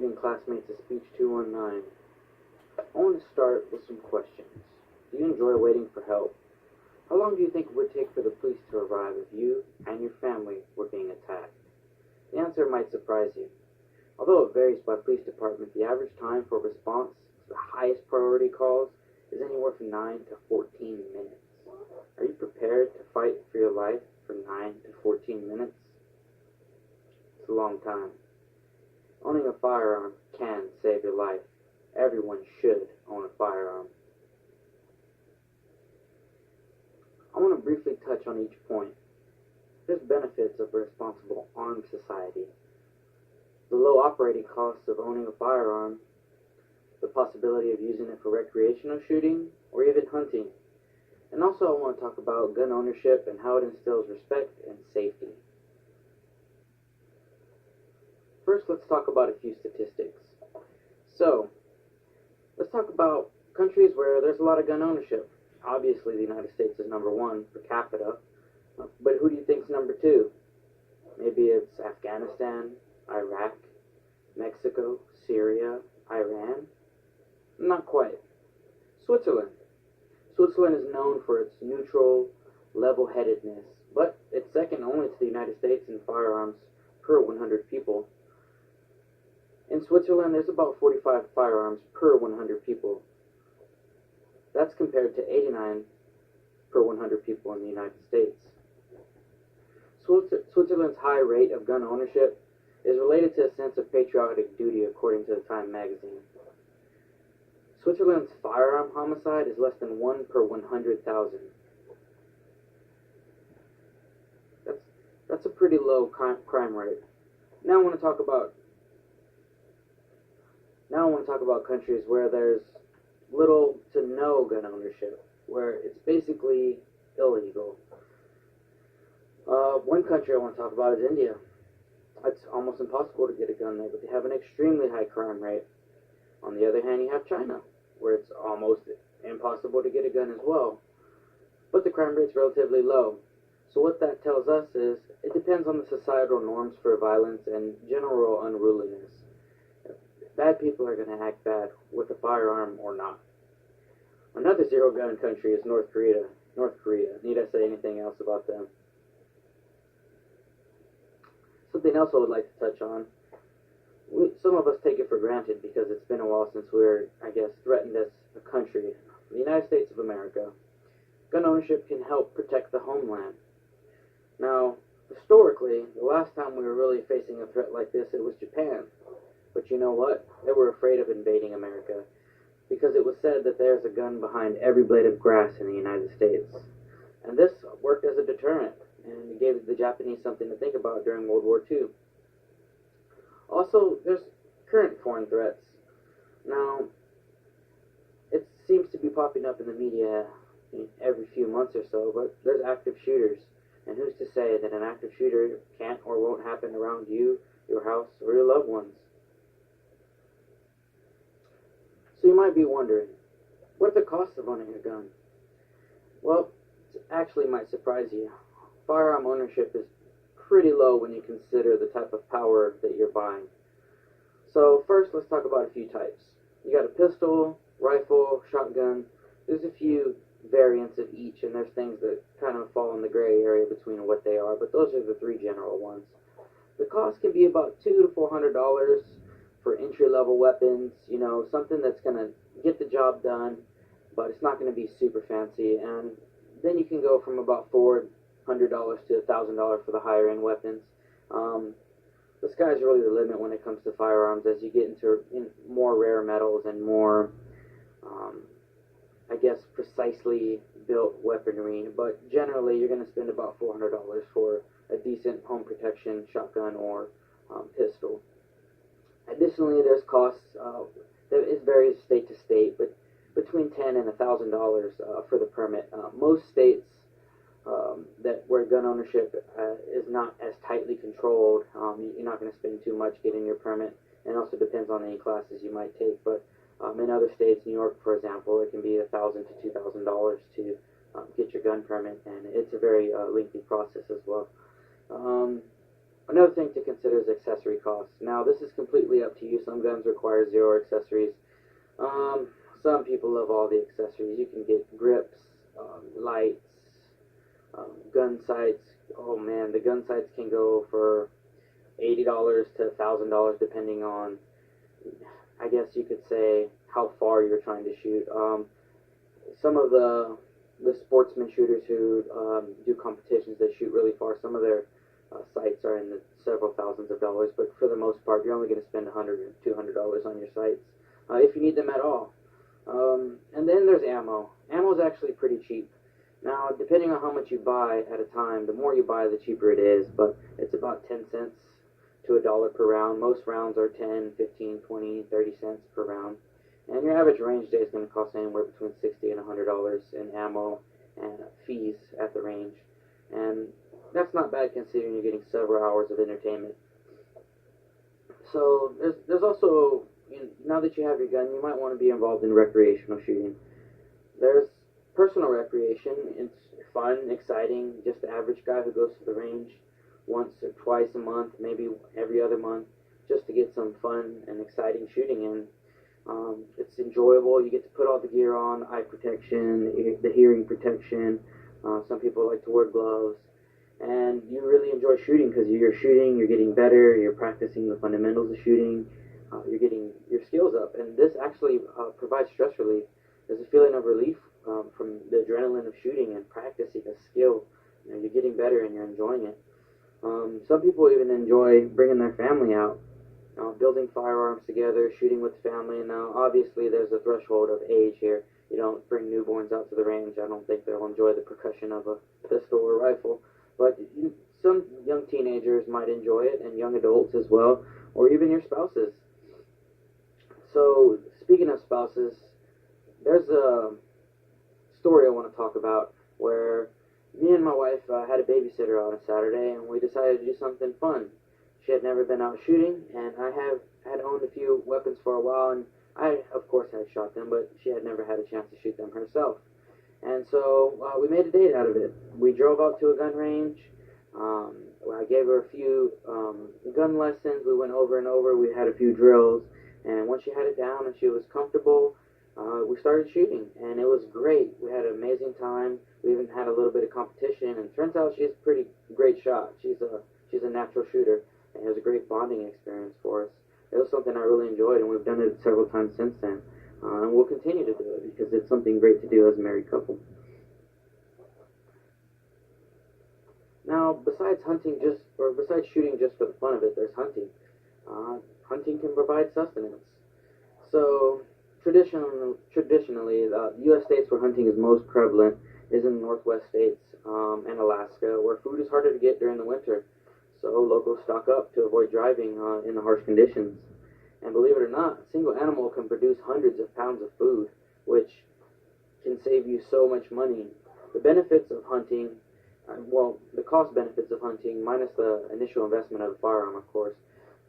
evening, classmates of Speech 219. I want to start with some questions. Do you enjoy waiting for help? How long do you think it would take for the police to arrive if you and your family were being attacked? The answer might surprise you. Although it varies by police department, the average time for response to the highest priority calls is anywhere from 9 to 14 minutes. Are you prepared to fight for your life for 9 to 14 minutes? It's a long time. Owning a firearm can save your life. Everyone should own a firearm. I want to briefly touch on each point. There's benefits of a responsible armed society. The low operating costs of owning a firearm, the possibility of using it for recreational shooting or even hunting. And also I want to talk about gun ownership and how it instills respect and safety. First, let's talk about a few statistics. So, let's talk about countries where there's a lot of gun ownership. Obviously, the United States is number one per capita, but who do you think is number two? Maybe it's Afghanistan, Iraq, Mexico, Syria, Iran? Not quite. Switzerland. Switzerland is known for its neutral, level-headedness, but it's second only to the United States in firearms per 100 people. In Switzerland, there's about 45 firearms per 100 people. That's compared to 89 per 100 people in the United States. Switzerland's high rate of gun ownership is related to a sense of patriotic duty, according to the Time magazine. Switzerland's firearm homicide is less than 1 per 100,000. That's a pretty low crime rate. Now I want to talk about countries where there's little to no gun ownership, where it's basically illegal. One country I want to talk about is India. It's almost impossible to get a gun there, but they have an extremely high crime rate. On the other hand, you have China, where it's almost impossible to get a gun as well, but the crime rate's relatively low. So what that tells us is it depends on the societal norms for violence and general unruliness. Bad people are going to act bad with a firearm or not. Another zero-gun country is North Korea. Need I say anything else about them? Something else I would like to touch on. Some of us take it for granted because it's been a while since we're, threatened as a country. The United States of America. Gun ownership can help protect the homeland. Now, historically, the last time we were really facing a threat like this, it was Japan. But you know what? They were afraid of invading America because it was said that there's a gun behind every blade of grass in the United States. And this worked as a deterrent and gave the Japanese something to think about during World War II. Also, there's current foreign threats. Now, it seems to be popping up in the media every few months or so, but there's active shooters. And who's to say that an active shooter can't or won't happen around you, your house, or your loved ones? So you might be wondering, what are the costs of owning a gun? Well, it actually might surprise you. Firearm ownership is pretty low when you consider the type of power that you're buying. So first, let's talk about a few types. You got a pistol, rifle, shotgun. There's a few variants of each, and there's things that kind of fall in the gray area between what they are, but those are the three general ones. The cost can be about $200 to $400 for entry-level weapons, something that's going to get the job done, but it's not going to be super fancy. And then you can go from about $400 to $1,000 for the higher-end weapons. The sky's really the limit when it comes to firearms as you get into more rare metals and more, precisely built weaponry. But generally, you're going to spend about $400 for a decent home protection shotgun or pistol. Additionally, there's costs. It varies state to state, but between $10 and $1,000 for the permit. Most states where gun ownership is not as tightly controlled, you're not going to spend too much getting your permit. And it also depends on any classes you might take. But in other states, New York, for example, it can be $1,000 to $2,000 to get your gun permit, and it's a very lengthy process as well. Another Another thing to consider is accessory costs. Now, this is completely up to you. Some guns require zero accessories. Um, some people love all the accessories. You can get grips, lights, gun sights. Oh man, the gun sights can go for $80 to $1,000 depending on, I guess you could say, how far you're trying to shoot. Some of the sportsman shooters who do competitions, they shoot really far. Some of their sights are in the several thousands of dollars, but for the most part, you're only going to spend $100 or $200 on your sights if you need them at all. And then there's ammo. Ammo is actually pretty cheap. Now, depending on how much you buy at a time, the more you buy, the cheaper it is, but it's about 10 cents to $1 per round. Most rounds are 10, 15, 20, 30 cents per round. And your average range day is going to cost anywhere between $60 and $100 in ammo and fees at the range. And that's not bad considering you're getting several hours of entertainment. So there's also, now that you have your gun, you might want to be involved in recreational shooting. There's personal recreation. It's fun, exciting, just the average guy who goes to the range once or twice a month, maybe every other month, just to get some fun and exciting shooting in. It's enjoyable. You get to put all the gear on, eye protection, the hearing protection. Some people like to wear gloves. And you really enjoy shooting because you're shooting, you're getting better, you're practicing the fundamentals of shooting, you're getting your skills up. And this actually provides stress relief. There's a feeling of relief from the adrenaline of shooting and practicing a skill. You're getting better and you're enjoying it. Some people even enjoy bringing their family out, building firearms together, shooting with family. Now, obviously, there's a threshold of age here. You don't bring newborns out to the range. I don't think they'll enjoy the percussion of a pistol or rifle. But some young teenagers might enjoy it, and young adults as well, or even your spouses. So, speaking of spouses, there's a story I want to talk about where me and my wife had a babysitter on a Saturday, and we decided to do something fun. She had never been out shooting, and I had owned a few weapons for a while, and I, of course, had shot them, but she had never had a chance to shoot them herself. And so we made a date out of it. We drove out to a gun range. I gave her a few gun lessons. We went over and over. We had a few drills. And once she had it down and she was comfortable, we started shooting. And it was great. We had an amazing time. We even had a little bit of competition. And it turns out she's a pretty great shot. She's a natural shooter. And it was a great bonding experience for us. It was something I really enjoyed, and we've done it several times since then. And we'll continue to do it because it's something great to do as a married couple. Now, besides shooting just for the fun of it, there's hunting. Hunting can provide sustenance. So, traditionally, the U.S. states where hunting is most prevalent is in the Northwest states and Alaska, where food is harder to get during the winter. So, locals stock up to avoid driving in the harsh conditions. And believe it or not, a single animal can produce hundreds of pounds of food, which can save you so much money. The benefits of hunting, the cost benefits of hunting, minus the initial investment of a firearm, of course,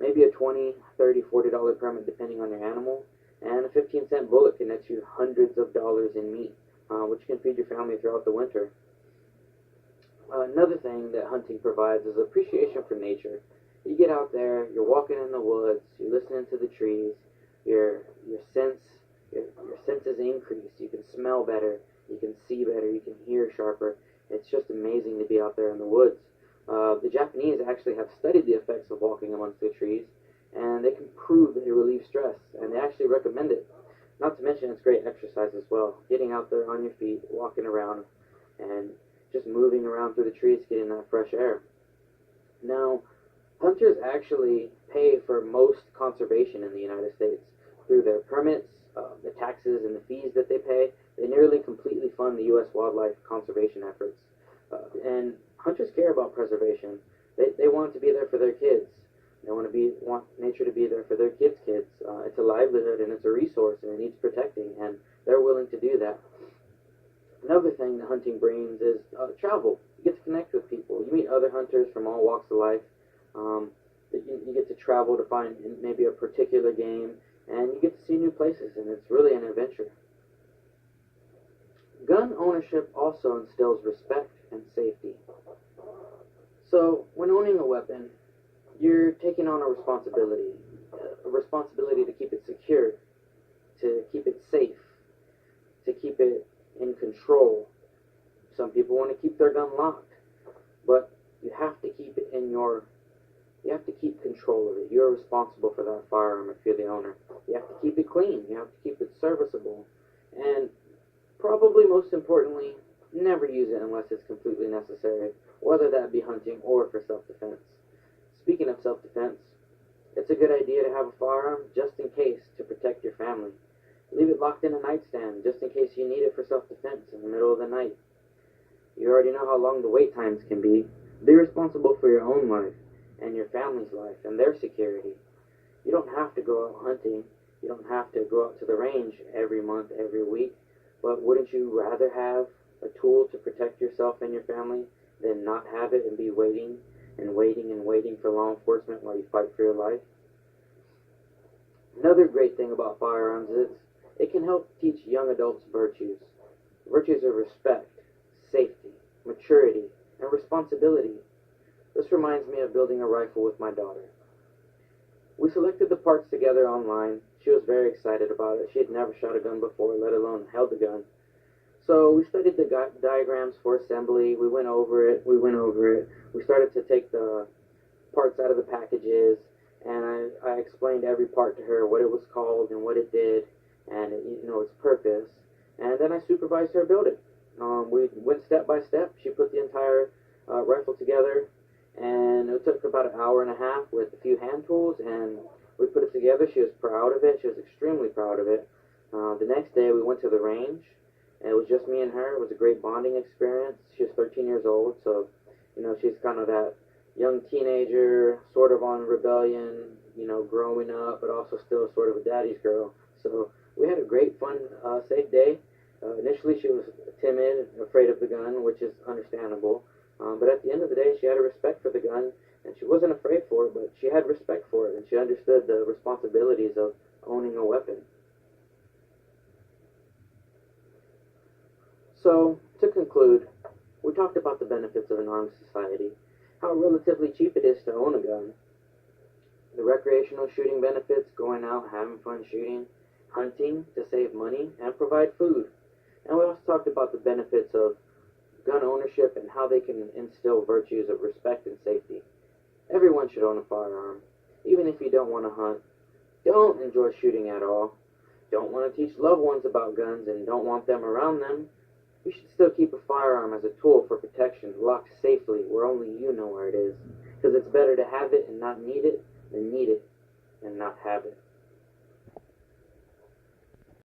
maybe a $20, $30, $40 permit depending on your animal, and a 15-cent bullet can net you hundreds of dollars in meat, which can feed your family throughout the winter. Another thing that hunting provides is appreciation for nature. You get out there, you're walking in the woods, you're listening to the trees, your senses increase, you can smell better, you can see better, you can hear sharper. It's just amazing to be out there in the woods. The Japanese actually have studied the effects of walking amongst the trees, and they can prove that it relieves stress, and they actually recommend it. Not to mention it's great exercise as well. Getting out there on your feet, walking around, and just moving around through the trees, getting that fresh air. Now, hunters actually pay for most conservation in the United States through their permits, the taxes and the fees that they pay. They nearly completely fund the U.S. wildlife conservation efforts. And hunters care about preservation. They want it to be there for their kids. They want nature to be there for their kids' kids. It's a livelihood and it's a resource and it needs protecting, and they're willing to do that. Another thing that hunting brings is travel. You get to connect with people. You meet other hunters from all walks of life. You get to travel to find maybe a particular game, and you get to see new places, and it's really an adventure. Gun ownership also instills respect and safety. So, when owning a weapon, You're taking on a responsibility to keep it secure, to keep it safe, to keep it in control. Some people want to keep their gun locked, but you have to keep it in your you have to keep control of it. You're responsible for that firearm if you're the owner. You have to keep it clean. You have to keep it serviceable. And probably most importantly, never use it unless it's completely necessary, whether that be hunting or for self-defense. Speaking of self-defense, it's a good idea to have a firearm just in case to protect your family. Leave it locked in a nightstand just in case you need it for self-defense in the middle of the night. You already know how long the wait times can be. Be responsible for your own life and your family's life and their security. You don't have to go out hunting. You don't have to go out to the range every month, every week. But wouldn't you rather have a tool to protect yourself and your family than not have it and be waiting and waiting and waiting for law enforcement while you fight for your life? Another great thing about firearms is it can help teach young adults virtues. Virtues of respect, safety, maturity, and responsibility. This reminds me of building a rifle with my daughter. We selected the parts together online. She was very excited about it. She had never shot a gun before, let alone held a gun. So we studied the diagrams for assembly. We went over it. We started to take the parts out of the packages, and I explained every part to her, what it was called and what it did, and its purpose. And then I supervised her build it. We went step by step. She put the entire rifle together, and it took about an hour and a half with a few hand tools, and we put it together. She was proud of it. She was extremely proud of it. The next day we went to the range, and it was just me and her. It was a great bonding experience. She was 13 years old, so she's kind of that young teenager, sort of on rebellion, growing up, but also still sort of a daddy's girl. So we had a great, fun, safe day. Initially she was timid, afraid of the gun, which is understandable. But at the end of the day, she had a respect for the gun, and she wasn't afraid for it, but she had respect for it, and she understood the responsibilities of owning a weapon. So, to conclude, we talked about the benefits of an armed society, how relatively cheap it is to own a gun, the recreational shooting benefits, going out, having fun shooting, hunting to save money, and provide food. And we also talked about the benefits of gun ownership and how they can instill virtues of respect and safety. Everyone should own a firearm, even if you don't want to hunt, don't enjoy shooting at all, don't want to teach loved ones about guns and don't want them around them. You should still keep a firearm as a tool for protection, locked safely where only you know where it is, because it's better to have it and not need it than need it and not have it.